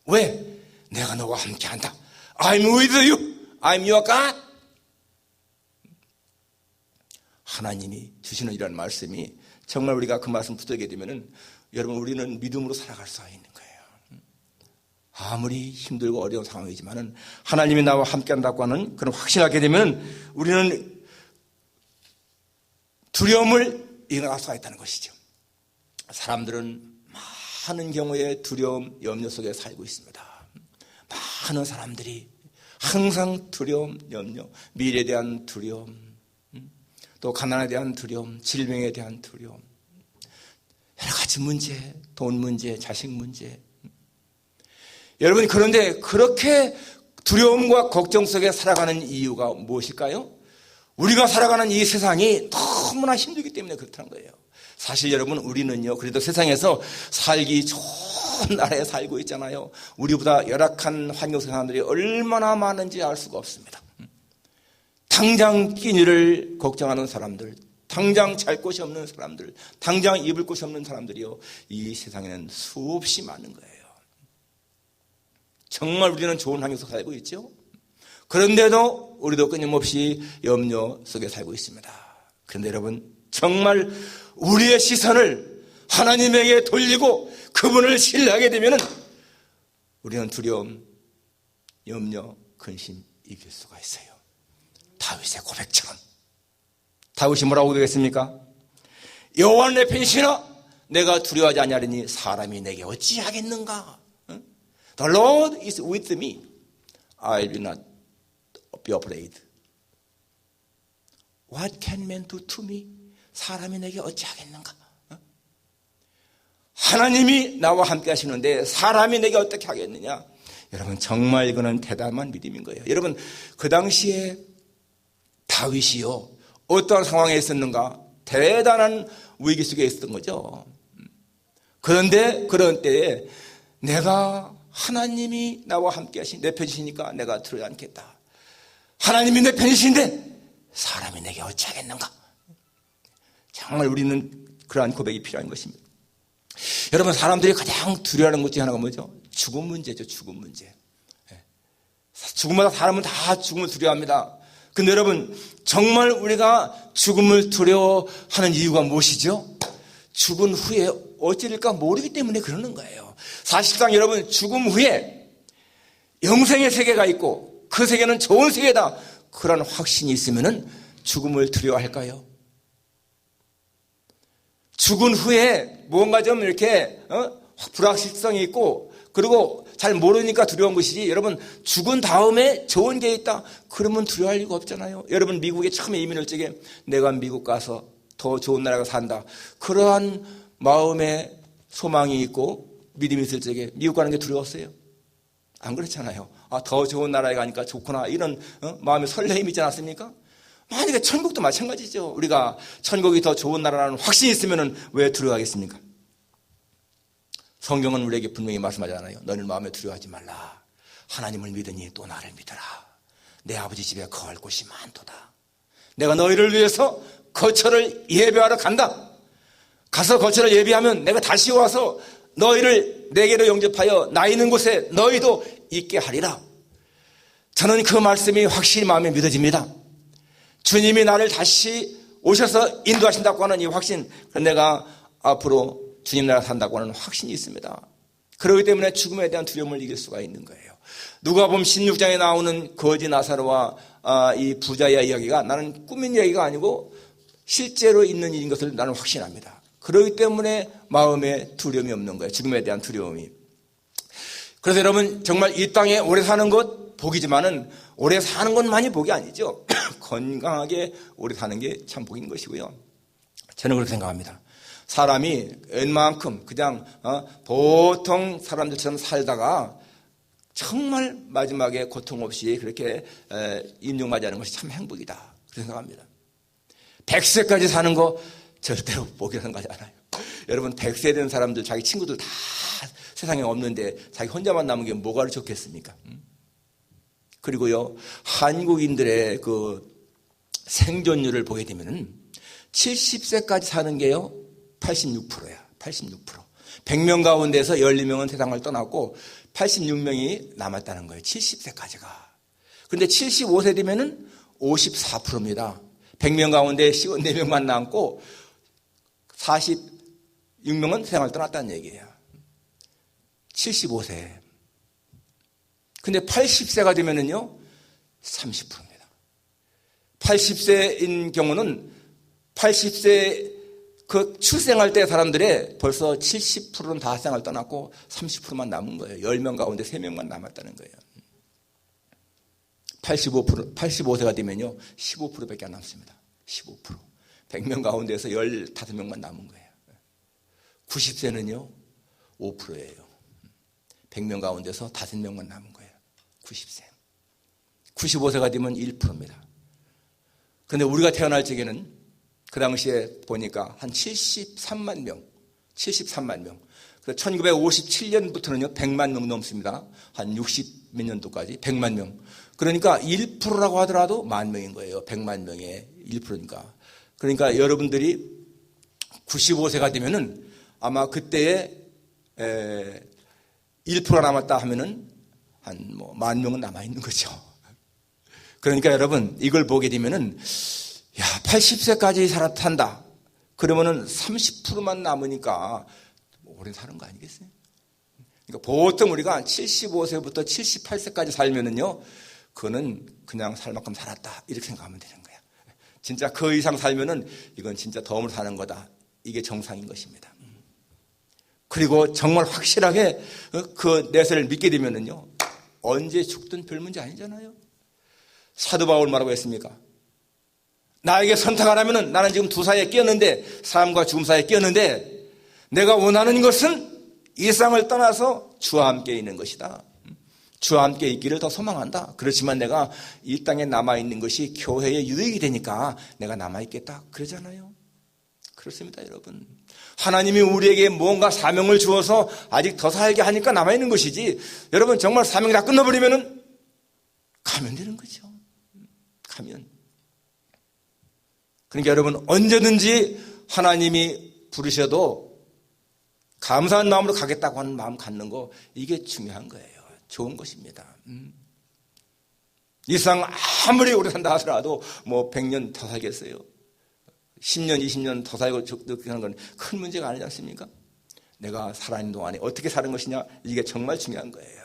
왜? 내가 너와 함께한다. I'm with you. I'm your God. 하나님이 주시는 이런 말씀이 정말 우리가 그 말씀 붙들게 되면은 여러분 우리는 믿음으로 살아갈 수 있는 거예요. 아무리 힘들고 어려운 상황이지만은 하나님이 나와 함께한다고 하는 그런 확신하게 되면 우리는 두려움을 이겨나갈 수가 있다는 것이죠. 사람들은 많은 경우에 두려움, 염려 속에 살고 있습니다. 많은 사람들이 항상 두려움, 염려, 미래에 대한 두려움, 또 가난에 대한 두려움, 질병에 대한 두려움, 여러 가지 문제, 돈 문제, 자식 문제. 여러분 그런데 그렇게 두려움과 걱정 속에 살아가는 이유가 무엇일까요? 우리가 살아가는 이 세상이 너무나 힘들기 때문에 그렇다는 거예요. 사실 여러분 우리는요 그래도 세상에서 살기 좋은 나라에 살고 있잖아요. 우리보다 열악한 환경 속 사람들이 얼마나 많은지 알 수가 없습니다. 당장 끼니를 걱정하는 사람들, 당장 잘 곳이 없는 사람들, 당장 입을 곳이 없는 사람들이요 이 세상에는 수없이 많은 거예요. 정말 우리는 좋은 환경 속 살고 있죠. 그런데도 우리도 끊임없이 염려 속에 살고 있습니다. 그런데 여러분 정말 우리의 시선을 하나님에게 돌리고 그분을 신뢰하게 되면 우리는 두려움, 염려, 근심 이길 수가 있어요. 다윗의 고백처럼 다윗이 뭐라고 고백했습니까? 여호와 내 편이시나 내가 두려워하지 아니하리니 사람이 내게 어찌하겠는가? The Lord is with me. I will not be afraid. What can man do to me? 사람이 내게 어찌하겠는가? 하나님이 나와 함께 하시는데 사람이 내게 어떻게 하겠느냐? 여러분 정말 이거는 대담한 믿음인 거예요. 여러분 그 당시에 다윗이요 어떠한 상황에 있었는가? 대단한 위기 속에 있었던 거죠. 그런데 그런 때에 내가 하나님이 나와 함께 하신 내 편이시니까 내가 두려워하지 않겠다. 하나님이 내 편이신데 사람이 내게 어찌하겠는가? 정말 우리는 그러한 고백이 필요한 것입니다. 여러분 사람들이 가장 두려워하는 것 중에 하나가 뭐죠? 죽음 문제죠. 죽음 문제. 죽음마다 사람은 다 죽음을 두려워합니다. 근데 여러분 정말 우리가 죽음을 두려워하는 이유가 무엇이죠? 죽은 후에 어찌될까 모르기 때문에 그러는 거예요. 사실상 여러분 죽음 후에 영생의 세계가 있고 그 세계는 좋은 세계다. 그런 확신이 있으면은 죽음을 두려워할까요? 죽은 후에 뭔가 좀 이렇게 불확실성이 있고 그리고 잘 모르니까 두려운 것이지 여러분 죽은 다음에 좋은 게 있다 그러면 두려워할 이유가 없잖아요. 여러분 미국에 처음에 이민을 적에 내가 미국 가서 더 좋은 나라가 산다 그러한 마음의 소망이 있고 믿음이 있을 적에 미국 가는 게 두려웠어요? 안 그렇잖아요. 더 좋은 나라에 가니까 좋구나 이런 마음의 설레임이 있지 않습니까? 만약에 천국도 마찬가지죠. 우리가 천국이 더 좋은 나라라는 확신이 있으면 왜 두려워하겠습니까? 성경은 우리에게 분명히 말씀하잖아요. 너는 마음에 두려워하지 말라. 하나님을 믿으니 또 나를 믿어라. 내 아버지 집에 거할 곳이 많도다. 내가 너희를 위해서 거처를 예배하러 간다. 가서 거처를 예배하면 내가 다시 와서 너희를 내게로 영접하여 나 있는 곳에 너희도 있게 하리라. 저는 그 말씀이 확실히 마음에 믿어집니다. 주님이 나를 다시 오셔서 인도하신다고 하는 이 확신, 내가 앞으로 주님 나라 산다고 하는 확신이 있습니다. 그렇기 때문에 죽음에 대한 두려움을 이길 수가 있는 거예요. 누가복음 16장에 나오는 거지 나사로와 이 부자의 이야기가 나는 꾸민 이야기가 아니고 실제로 있는 일인 것을 나는 확신합니다. 그렇기 때문에 마음에 두려움이 없는 거예요. 죽음에 대한 두려움이. 그래서 여러분 정말 이 땅에 오래 사는 것 복이지만은 오래 사는 것만이 복이 아니죠. 건강하게 오래 사는 게 참 복인 것이고요. 저는 그렇게 생각합니다. 사람이 웬만큼 그냥 보통 사람들처럼 살다가 정말 마지막에 고통 없이 그렇게 임종맞이하는 것이 참 행복이다. 그렇게 생각합니다. 100세까지 사는 거 절대로 복이라는 거지 않아요. 여러분 100세 된 사람들 자기 친구들 다 세상에 없는데 자기 혼자만 남은 게 뭐가 좋겠습니까? 그리고요 한국인들의 그 생존율을 보게 되면은 70세까지 사는 게요 86%야. 86%. 100명 가운데서 12명은 세상을 떠났고 86명이 남았다는 거예요. 70세까지가. 그런데 75세 되면은 54%입니다. 100명 가운데 54명만 남고 46명은 세상을 떠났다는 얘기예요. 75세. 근데 80세가 되면은요 30%입니다. 80세인 경우는 80세 그 출생할 때 사람들의 벌써 70%는 다 세상을 떠났고 30%만 남은 거예요. 10명 가운데 3명만 남았다는 거예요. 85세가 되면요 15%밖에 안 남습니다. 15%. 100명 가운데서 15명만 남은 거예요. 90세는요 5%예요. 100명 가운데서 5명만 남은 거예요. 90세. 95세가 되면 1%입니다. 그런데 우리가 태어날 적에는 그 당시에 보니까 한 73만 명, 73만 명. 1957년부터는요, 100만 명 넘습니다. 한 60 몇 년도까지 100만 명. 그러니까 1%라고 하더라도 10,000명인 거예요. 100만 명의 1%니까. 그러니까 여러분들이 95세가 되면은 아마 그때에 1%가 남았다 하면은 한 10,000명은 남아있는 거죠. 그러니까 여러분, 이걸 보게 되면은 80세까지 산다. 그러면은 30%만 남으니까 오래 사는 거 아니겠어요? 그러니까 보통 우리가 75세부터 78세까지 살면은요, 그거는 그냥 살 만큼 살았다. 이렇게 생각하면 되는 거야. 진짜 그 이상 살면은 이건 진짜 덤으로 사는 거다. 이게 정상인 것입니다. 그리고 정말 확실하게 그 내세를 믿게 되면은요, 언제 죽든 별 문제 아니잖아요. 사도 바울 뭐라고 했습니까? 나에게 선택하라면은 나는 지금 두 사이에 끼었는데, 삶과 죽음 사이에 끼었는데, 내가 원하는 것은 이 세상을 떠나서 주와 함께 있는 것이다. 주와 함께 있기를 더 소망한다. 그렇지만 내가 이 땅에 남아있는 것이 교회에 유익이 되니까 내가 남아있겠다. 그러잖아요. 그렇습니다, 여러분. 하나님이 우리에게 뭔가 사명을 주어서 아직 더 살게 하니까 남아있는 것이지, 여러분 정말 사명이 다 끝나버리면은 가면 되는 거죠. 가면. 그러니까 여러분 언제든지 하나님이 부르셔도 감사한 마음으로 가겠다고 하는 마음 갖는 거, 이게 중요한 거예요. 좋은 것입니다. 이 세상 아무리 오래 산다 하더라도 100년 더 살겠어요. 10년, 20년 더 살고 하는 건 큰 문제가 아니지 않습니까? 내가 살아있는 동안에 어떻게 사는 것이냐, 이게 정말 중요한 거예요.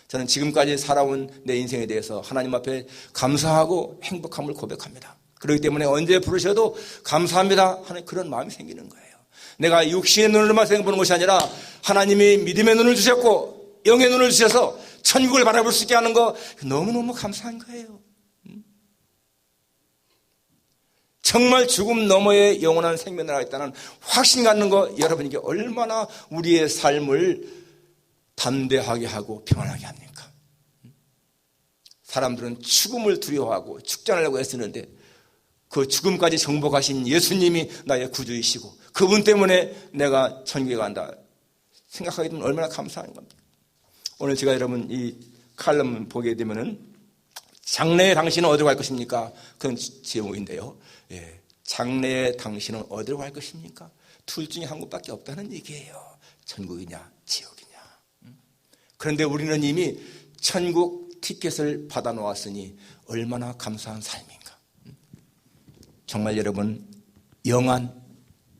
저는 지금까지 살아온 내 인생에 대해서 하나님 앞에 감사하고 행복함을 고백합니다. 그렇기 때문에 언제 부르셔도 감사합니다 하는 그런 마음이 생기는 거예요. 내가 육신의 눈으로만 생각보는 것이 아니라 하나님이 믿음의 눈을 주셨고 영의 눈을 주셔서 천국을 바라볼 수 있게 하는 거, 너무너무 감사한 거예요. 정말 죽음 너머에 영원한 생명을 있다는 확신 갖는 거, 여러분 이게 얼마나 우리의 삶을 담대하게 하고 평안하게 합니까? 사람들은 죽음을 두려워하고 죽지 않으려고 애쓰는데, 그 죽음까지 정복하신 예수님이 나의 구주이시고 그분 때문에 내가 천국에 간다 생각하게 되면 얼마나 감사한 겁니다. 오늘 제가 여러분 이 칼럼 보게 되면은 장래에 당신은 어디로 갈 것입니까? 그런 제목인데요. 장래에 당신은 어디로 갈 것입니까? 둘 중에 한 곳밖에 없다는 얘기예요. 천국이냐 지옥이냐. 그런데 우리는 이미 천국 티켓을 받아 놓았으니 얼마나 감사한 삶인가. 정말 여러분, 영한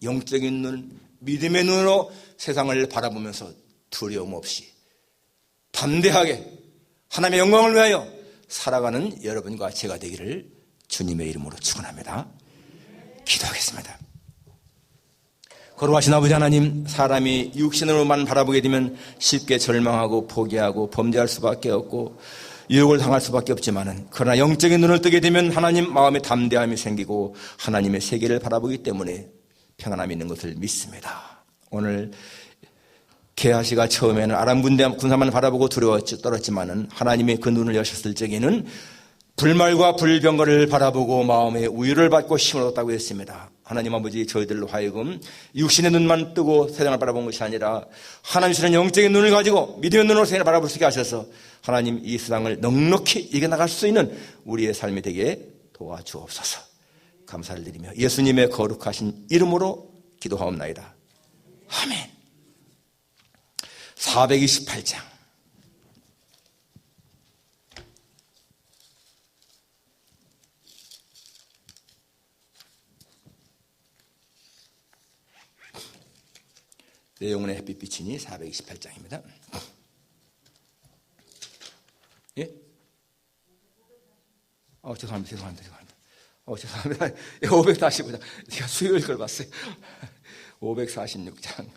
영적인 눈, 믿음의 눈으로 세상을 바라보면서 두려움 없이 담대하게 하나님의 영광을 위하여 살아가는 여러분과 제가 되기를 주님의 이름으로 축원합니다. 기도하겠습니다. 거룩하신 아버지 하나님, 사람이 육신으로만 바라보게 되면 쉽게 절망하고 포기하고 범죄할 수밖에 없고 유혹을 당할 수밖에 없지만은, 그러나 영적인 눈을 뜨게 되면 하나님 마음에 담대함이 생기고 하나님의 세계를 바라보기 때문에 평안함이 있는 것을 믿습니다. 오늘 게하시가 처음에는 아람 군사만 바라보고 두려워 떨었지만은 하나님의 그 눈을 여셨을 적에는 불말과 불병거를 바라보고 마음의 우유를 받고 힘을 얻었다고 했습니다. 하나님 아버지, 저희들로 하여금 육신의 눈만 뜨고 세상을 바라본 것이 아니라 하나님 주시는 영적인 눈을 가지고 믿음의 눈으로 세상을 바라볼 수 있게 하셔서 하나님 이 세상을 넉넉히 이겨나갈 수 있는 우리의 삶이 되게 도와주옵소서. 감사를 드리며 예수님의 거룩하신 이름으로 기도하옵나이다. 아멘. 428장. 내 영혼의 햇빛 비치니 428장입니다. 예? 죄송합니다. 죄송합니다. 545장. 제가 수요일 걸 봤어요. 546장.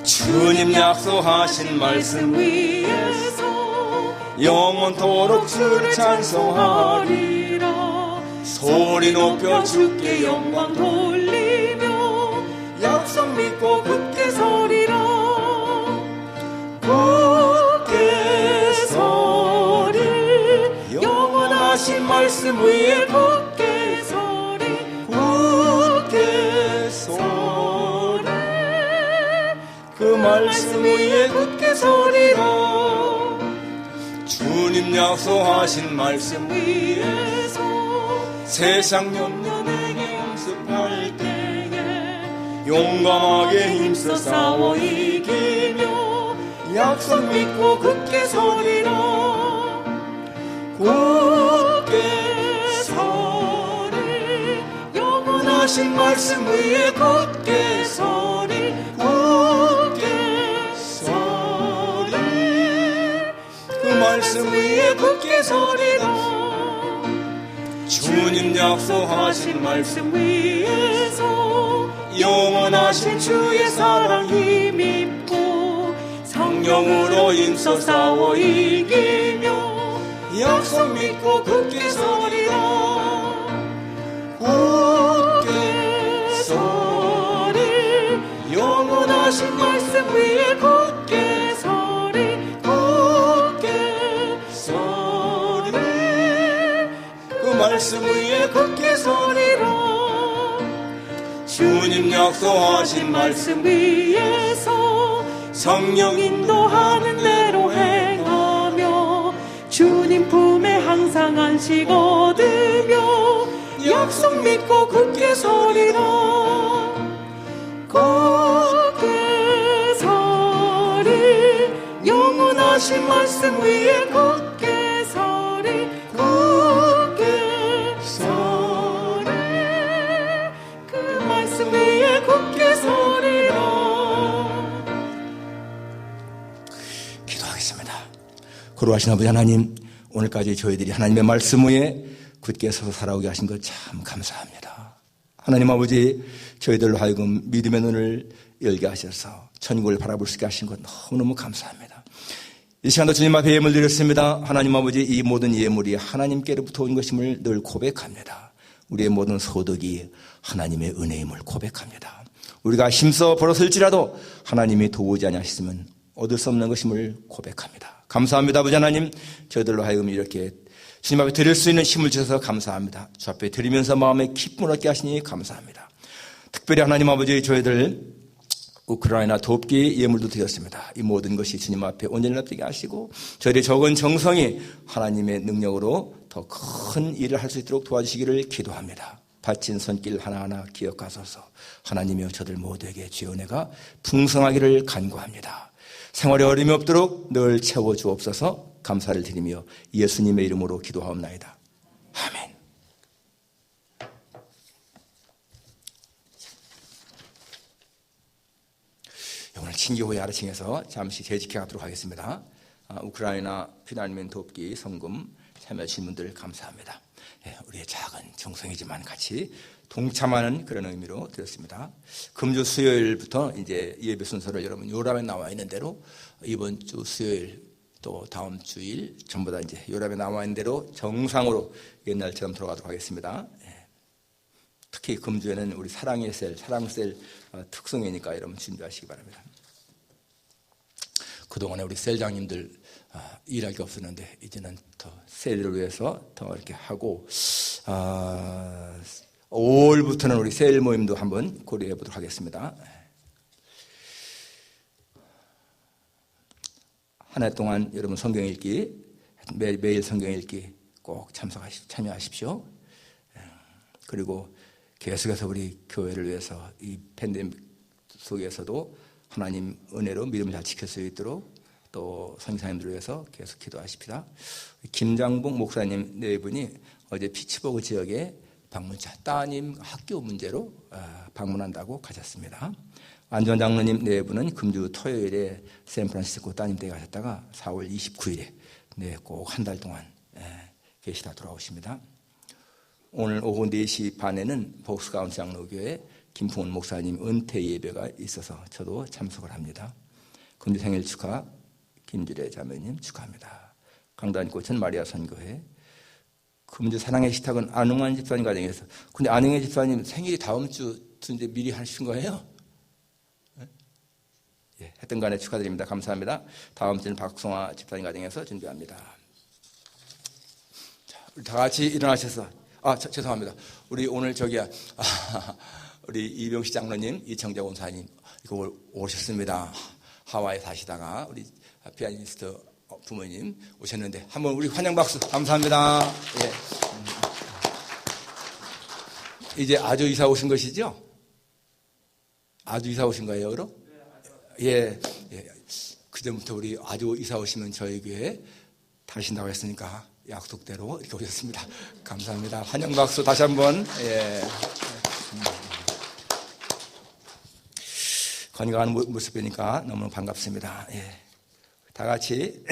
주님 약속하신 말씀 위에서 영원토록 주를 찬송하리라. 소리 높여 주께 영광 돌리며 약속 믿고 굳게 서리라. 굳게 서리 영원하신 말씀 위에 굳게 서리 굳게 서리 그 말씀 위에 굳게 서리라. 주님 약속하신 말씀 위에서 세상 염려내게 연습할 때에 용감하게 힘써 싸워 이기며 약속 믿고 굳게 서리라. 굳게 서리 영원하신 말씀 위에 굳게 서리 굳게 서리 그 말씀 위에 굳게 서리라. 주님 약속하신 말씀 위에서 영원하신 주의 사랑 힘입고 성령으로 힘써 싸워 이기며 약속 믿고 굳게 서리라. 굳게 서리 영원하신 말씀 위에 굳게 서리 굳게 서리 그 말씀 위에 굳게 서리라. 주님 약속하신 말씀 위에서 성령 인도하는 대로 행하며 주님 품에 항상 안식 얻으며 약속 믿고 굳게 서리라. 굳게 서리 영원하신 말씀 위에 굳게 서리 굳게 서리 그 말씀 위에 굳게 서리라. 기도하겠습니다. 거룩하신 아버지 하나님, 오늘까지 저희들이 하나님의 말씀 위에 굳게 서서 살아오게 하신 것 참 감사합니다. 하나님 아버지, 저희들로 하여금 믿음의 눈을 열게 하셔서 천국을 바라볼 수 있게 하신 것 너무너무 감사합니다. 이 시간도 주님 앞에 예물 드렸습니다. 하나님 아버지, 이 모든 예물이 하나님께로부터 온 것임을 늘 고백합니다. 우리의 모든 소득이 하나님의 은혜임을 고백합니다. 우리가 힘써 벌었을지라도 하나님이 도우지 아니하셨으면 얻을 수 없는 것임을 고백합니다. 감사합니다. 아버지 하나님, 저희들로 하여금 이렇게 주님 앞에 드릴 수 있는 힘을 주셔서 감사합니다. 주 앞에 드리면서 마음에 기쁨을 얻게 하시니 감사합니다. 특별히 하나님 아버지, 저희들 우크라이나 돕기 예물도 드렸습니다. 이 모든 것이 주님 앞에 온전히 납득하게 하시고 저희의 적은 정성이 하나님의 능력으로 더 큰 일을 할 수 있도록 도와주시기를 기도합니다. 바친 손길 하나하나 기억하소서. 하나님이여 저들 모두에게 주의 은혜가 풍성하기를 간구합니다. 생활에 어려움이 없도록 늘 채워주옵소서. 감사를 드리며 예수님의 이름으로 기도하옵나이다. 아멘. 오늘 친교회 아래층에서 잠시 재직해가도록 하겠습니다. 우크라이나 피난민 돕기 성금 참여하신 분들 감사합니다. 우리의 작은 정성이지만 같이 동참하는 그런 의미로 드렸습니다. 금주 수요일부터 이제 예배 순서를 여러분 요람에 나와 있는 대로 이번 주 수요일 또 다음 주일 전부 다 이제 요람에 나와 있는 대로 정상으로 옛날처럼 돌아가도록 하겠습니다. 특히 금주에는 우리 사랑의 셀, 사랑셀 특성이니까 여러분 준비하시기 바랍니다. 그동안에 우리 셀장님들 일할 게 없었는데 이제는 더 셀을 위해서 더 이렇게 하고 5월부터는 우리 셀 모임도 한번 고려해 보도록 하겠습니다. 한 해 동안 여러분 성경 읽기 매일 성경 읽기 꼭 참여하십시오. 그리고 계속해서 우리 교회를 위해서 이 팬데믹 속에서도 하나님 은혜로 믿음을 잘 지킬 수 있도록 또 선교사님들을 위해서 계속 기도하십시다. 김장복 목사님 네 분이 어제 피츠버그 지역에 방문차 따님 학교 문제로 방문한다고 가셨습니다. 안전 장로님 네 분은 금주 토요일에 샌프란시스코 따님댁에 가셨다가 4월 29일에 꼭 한 달 동안 계시다 돌아오십니다. 오늘 오후 4시 반에는 복스가운트 장로교회 김풍원 목사님 은퇴 예배가 있어서 저도 참석을 합니다. 금주 생일 축하 김주래 자매님 축하합니다. 강단꽃은 마리아 선교회. 금주 사랑의 식탁은 안흥환 집사님 가정에서. 근데 안흥환 집사님 생일이 다음 주인데 미리 하신 거예요? 예, 했던 간에 축하드립니다. 감사합니다. 다음 주는 박송아 집사님 가정에서 준비합니다. 자, 우리 다 같이 일어나셔서 죄송합니다. 우리 오늘 우리 이병식 장로님, 이청자 원사님 이거 오셨습니다. 하와이 사시다가 우리 피아니스트 부모님 오셨는데 한번 우리 환영 박수 감사합니다. 예. 이제 아주 이사 오신 것이죠? 아주 이사 오신 거예요, 그럼? 예. 그전부터 우리 아주 이사 오시면 저희 교회에 가신다고 했으니까 약속대로 이렇게 오셨습니다. 감사합니다. 환영 박수 다시 한번. 예. 건강한 모습 보니까 너무 반갑습니다. 예. 다 같이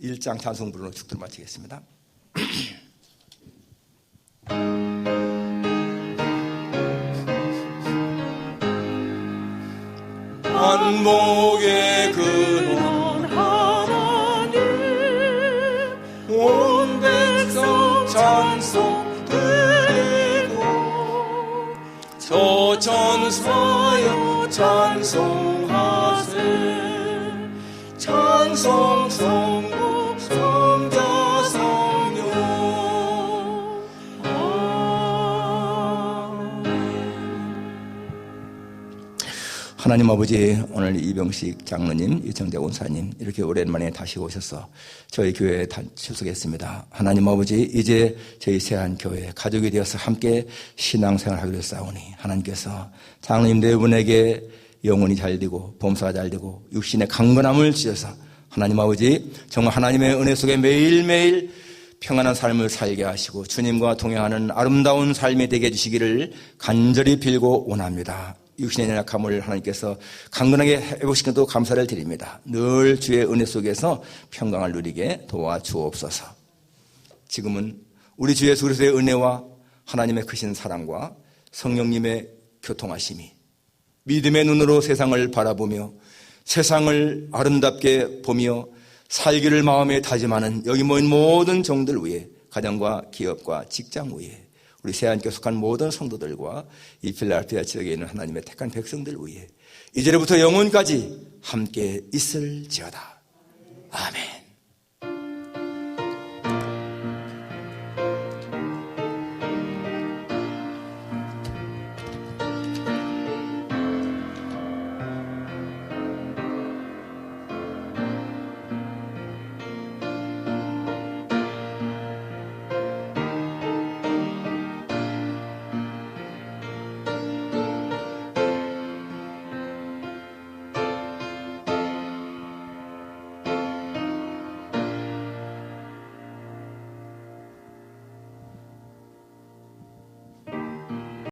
1장 찬송 부르는 축도를 마치겠습니다. 반복의 근원 하나님 온 백성 찬송 드리고 저 전사여 찬송하세 찬송 성부 성자 성령 하나님 아버지, 오늘 이병식 장로님, 이청자 원사님 이렇게 오랜만에 다시 오셔서 저희 교회에 출석했습니다. 하나님 아버지, 이제 저희 세안교회 가족이 되어서 함께 신앙생활을 하기로 했사오니 하나님께서 장로님 네 분에게 영혼이 잘 되고 범사가 잘 되고 육신의 강건함을 주셔서 하나님 아버지 정말 하나님의 은혜 속에 매일매일 평안한 삶을 살게 하시고 주님과 동행하는 아름다운 삶이 되게 해주시기를 간절히 빌고 원합니다. 육신의 연약함을 하나님께서 강건하게 해보시기도 감사를 드립니다. 늘 주의 은혜 속에서 평강을 누리게 도와주옵소서. 지금은 우리 주 예수 그리스도의 은혜와 하나님의 크신 사랑과 성령님의 교통하심이 믿음의 눈으로 세상을 바라보며 세상을 아름답게 보며 살기를 마음에 다짐하는 여기 모인 모든 종들 위에 가정과 기업과 직장 위에 우리 세안교회 속한 모든 성도들과 이 필라델피아 지역에 있는 하나님의 택한 백성들 위에 이제로부터 영원까지 함께 있을지어다. 아멘.